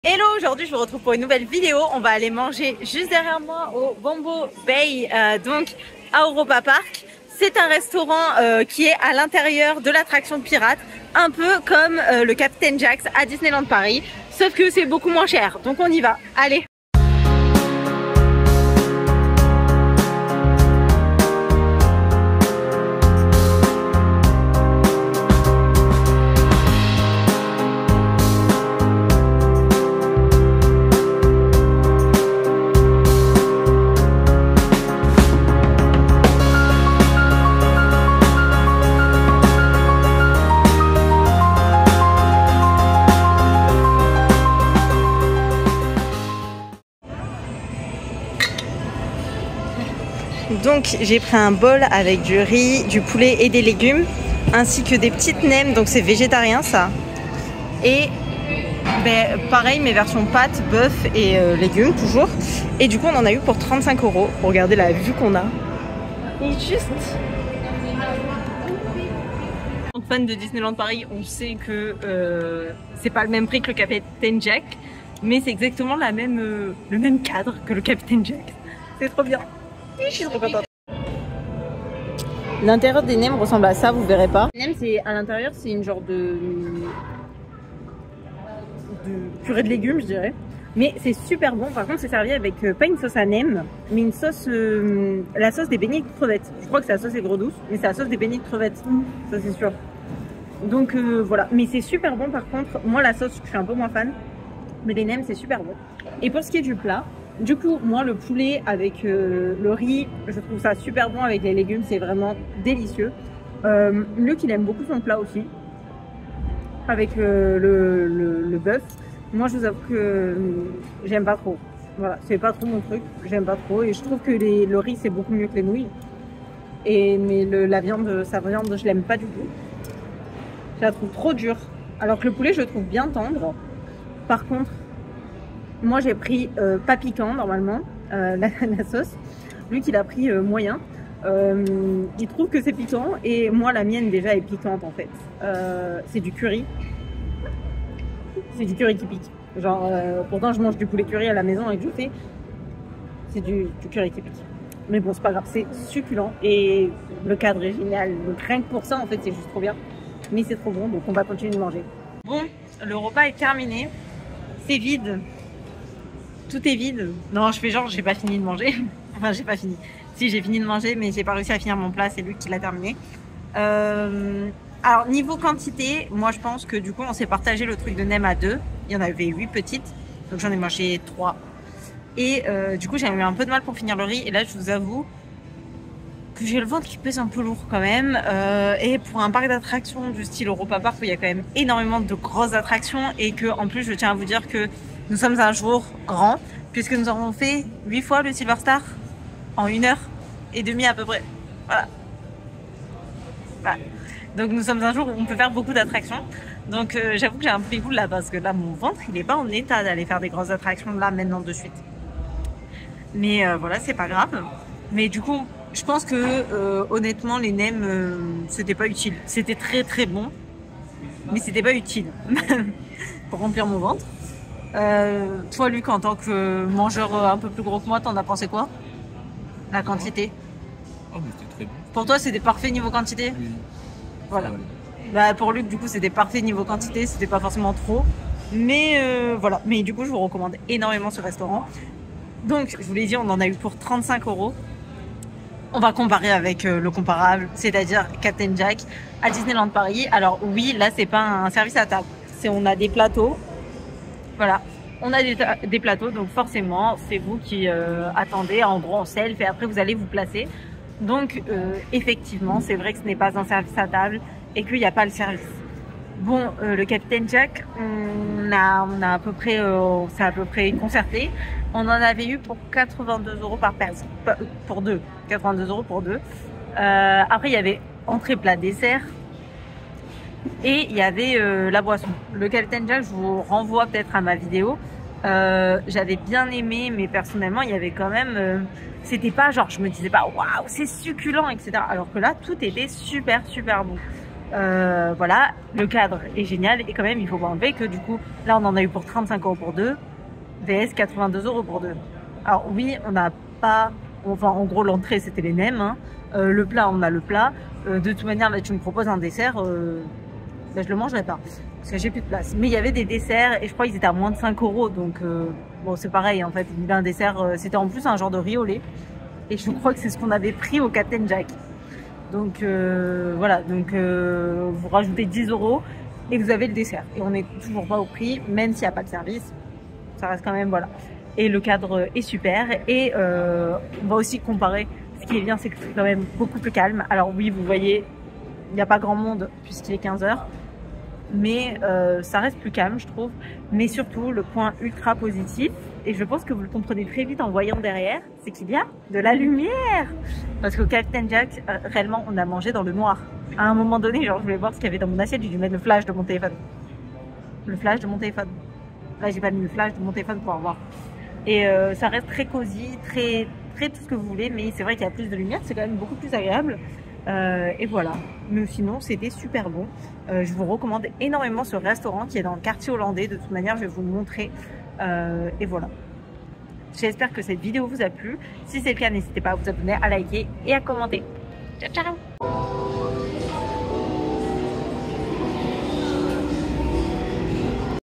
Hello, aujourd'hui je vous retrouve pour une nouvelle vidéo. On va aller manger juste derrière moi au Bombo Bay, donc à Europa Park. C'est un restaurant qui est à l'intérieur de l'attraction de pirates, un peu comme le Captain Jack à Disneyland Paris, sauf que c'est beaucoup moins cher. Donc on y va, allez! Donc j'ai pris un bol avec du riz, du poulet et des légumes, ainsi que des petites nems, donc c'est végétarien ça. Et pareil, mes versions pâtes, bœuf et légumes toujours. Et du coup on en a eu pour 35 €. Regardez la vue qu'on a. Et juste... En fan de Disneyland Paris, on sait que c'est pas le même prix que le Captain Jack, mais c'est exactement le même cadre que le Captain Jack. C'est trop bien. Je suis trop contente. L'intérieur des nems ressemble à ça, vous verrez pas. Les nems, c'est à l'intérieur, c'est une genre de purée de légumes, je dirais. Mais c'est super bon. Par contre, c'est servi avec pas une sauce à nems, mais une sauce, la sauce des beignets de crevettes. Je crois que c'est la sauce aigre douce, mais c'est la sauce des beignets de crevettes. Ça, c'est sûr. Donc voilà. Mais c'est super bon. Par contre, moi, la sauce, je suis un peu moins fan. Mais les nems, c'est super bon. Et pour ce qui est du plat, du coup, moi, le poulet avec le riz, je trouve ça super bon avec les légumes, c'est vraiment délicieux. Luc, il aime beaucoup son plat aussi, avec le bœuf. Moi, je vous avoue que j'aime pas trop. Voilà, c'est pas trop mon truc, j'aime pas trop. Et je trouve que le riz, c'est beaucoup mieux que les nouilles. Mais la viande, sa viande, je l'aime pas du tout. Je la trouve trop dure. Alors que le poulet, je le trouve bien tendre. Par contre, moi j'ai pris pas piquant normalement, la sauce. Luc il a pris moyen. Il trouve que c'est piquant et moi la mienne déjà est piquante en fait. C'est du curry. C'est du curry qui pique. Genre, pourtant je mange du poulet curry à la maison et que je fais. C'est du curry qui pique. Mais bon, c'est pas grave, c'est succulent et le cadre est génial. Donc rien que pour ça en fait c'est juste trop bien. Mais c'est trop bon donc on va continuer de manger. Bon, le repas est terminé. C'est vide. Tout est vide. Non, je fais genre, j'ai pas fini de manger. Enfin, j'ai pas fini. Si, j'ai fini de manger, mais j'ai pas réussi à finir mon plat. C'est lui qui l'a terminé. Alors, niveau quantité, moi, je pense que du coup, on s'est partagé le truc de nem à 2. Il y en avait 8 petites. Donc, j'en ai mangé 3. Et du coup, j'ai eu un peu de mal pour finir le riz. Et là, je vous avoue que j'ai le ventre qui pèse un peu lourd quand même. Et pour un parc d'attractions du style Europa Park, où il y a quand même énormément de grosses attractions. Et que, en plus, je tiens à vous dire que nous sommes un jour grand, puisque nous avons fait 8 fois le Silver Star en 1h30 à peu près. Voilà. Donc nous sommes un jour où on peut faire beaucoup d'attractions. Donc j'avoue que j'ai un peu les boules là, parce que là mon ventre il est pas en état d'aller faire des grosses attractions là maintenant de suite. Mais voilà, c'est pas grave. Mais du coup, je pense que honnêtement les nems c'était pas utile. C'était très très bon, mais c'était pas utile pour remplir mon ventre. Toi Luc, en tant que mangeur un peu plus gros que moi, t'en as pensé quoi? La quantité? Oh mais c'était très bon. Pour toi c'était parfait niveau quantité? Oui. Voilà. Bah, pour Luc du coup c'était parfait niveau quantité, c'était pas forcément trop. Mais voilà, mais du coup je vous recommande énormément ce restaurant. Donc je vous l'ai dit, on en a eu pour 35 €. On va comparer avec le comparable, c'est-à-dire Captain Jack à Disneyland Paris. Alors oui, là c'est pas un service à table, on a des plateaux. Voilà, on a des plateaux, donc forcément, c'est vous qui attendez en gros en self et après vous allez vous placer. Donc effectivement, c'est vrai que ce n'est pas un service à table et qu'il n'y a pas le service. Bon, le Captain Jack, on a à peu près, c'est à peu près concerté. On en avait eu pour 82 € par personne, pour deux, 82 € pour deux. Après, il y avait entrée, plat, dessert. Et il y avait la boisson. Le Captain Jack, je vous renvoie peut-être à ma vidéo. J'avais bien aimé, mais personnellement, il y avait quand même... c'était pas genre, je me disais pas, waouh, c'est succulent, etc. Alors que là, tout était super, super bon. Voilà, le cadre est génial et quand même il faut pas enlever que du coup là on en a eu pour 35 € pour deux, vs 82 € pour deux. Alors oui, on n'a pas, enfin en gros l'entrée c'était les nems, hein. Le plat on a le plat. De toute manière là tu me proposes un dessert, ben, je le mangerai pas parce que j'ai plus de place. Mais il y avait des desserts et je crois qu'ils étaient à moins de 5 € donc bon c'est pareil en fait. Il a un dessert, c'était en plus un genre de riz au lait et je crois que c'est ce qu'on avait pris au Captain Jack. Donc voilà, donc vous rajoutez 10 € et vous avez le dessert. Et on n'est toujours pas au prix, même s'il n'y a pas de service. Ça reste quand même, voilà. Et le cadre est super. Et on va aussi comparer. Ce qui est bien, c'est que c'est quand même beaucoup plus calme. Alors oui, vous voyez, il n'y a pas grand monde puisqu'il est 15 h. Mais ça reste plus calme, je trouve. Mais surtout, le point ultra positif, et je pense que vous le comprenez très vite en voyant derrière, c'est qu'il y a de la lumière. Parce qu'au Captain Jack, réellement, on a mangé dans le noir. À un moment donné, genre, je voulais voir ce qu'il y avait dans mon assiette, j'ai dû mettre le flash de mon téléphone. Le flash de mon téléphone. Là, j'ai pas mis le flash de mon téléphone pour en voir. Et ça reste très cosy, très tout ce que vous voulez, mais c'est vrai qu'il y a plus de lumière, c'est quand même beaucoup plus agréable. Et voilà. Mais sinon, c'était super bon. Je vous recommande énormément ce restaurant qui est dans le quartier hollandais. De toute manière, je vais vous le montrer. Et voilà. J'espère que cette vidéo vous a plu. Si c'est le cas, n'hésitez pas à vous abonner, à liker et à commenter. Ciao, ciao!